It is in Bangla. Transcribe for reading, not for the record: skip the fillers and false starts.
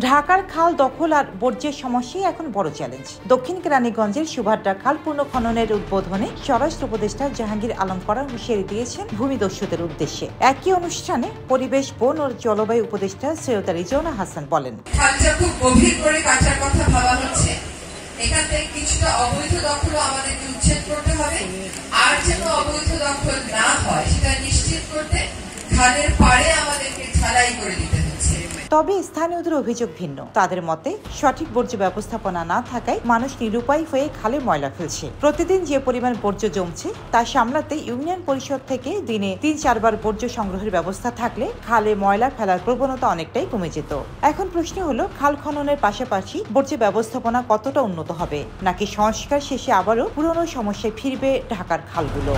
ঢাকার খাল দখল আর বর্জ্যের সমস্যাই এখন বড় চ্যালেঞ্জ। দক্ষিণ কেরানীগঞ্জের সুভাদ্রা খাল পুনঃখননের উদ্বোধনে স্বরাষ্ট্র উপদেষ্টা জাহাঙ্গীর আলম করা হুঁশিয়ারি দিয়েছেন ভূমিদস্যুদের উদ্দেশ্যে। একই অনুষ্ঠানে পরিবেশ, বন ও জলবায়ু উপদেষ্টা সৈয়দা রিজওয়ানা হাসান বলেন, খালটা খুব গভীর করে কাটার কথা ভাবা হচ্ছে। এখান থেকে কিছুটা অবৈধ দখল আমাদেরকে উচ্ছেদ করতে হবে, আর যেন অবৈধ দখল না হয় সেটা নিশ্চিত করতে খালের পাড়ে আমাদেরকে ঢালাই করে দিতে হচ্ছে। তবে স্থানীয়দের অভিযোগ ভিন্ন। তাদের মতে সঠিক বর্জ্য ব্যবস্থাপনা না থাকায় মানুষ নিরুপায় হয়ে খালে ময়লা ফেলছে। প্রতিদিন যে পরিমাণ বর্জ্য জমছে তা সামলাতে ইউনিয়ন পরিষদ থেকে দিনে ৩-৪ বার বর্জ্য সংগ্রহের ব্যবস্থা থাকলে খালে ময়লা ফেলার প্রবণতা অনেকটাই কমে যেত। এখন প্রশ্ন হলো, খাল খননের পাশাপাশি বর্জ্য ব্যবস্থাপনা কতটা উন্নত হবে, নাকি সংস্কার শেষে আবারও পুরনো সমস্যায় ফিরবে ঢাকার খালগুলো।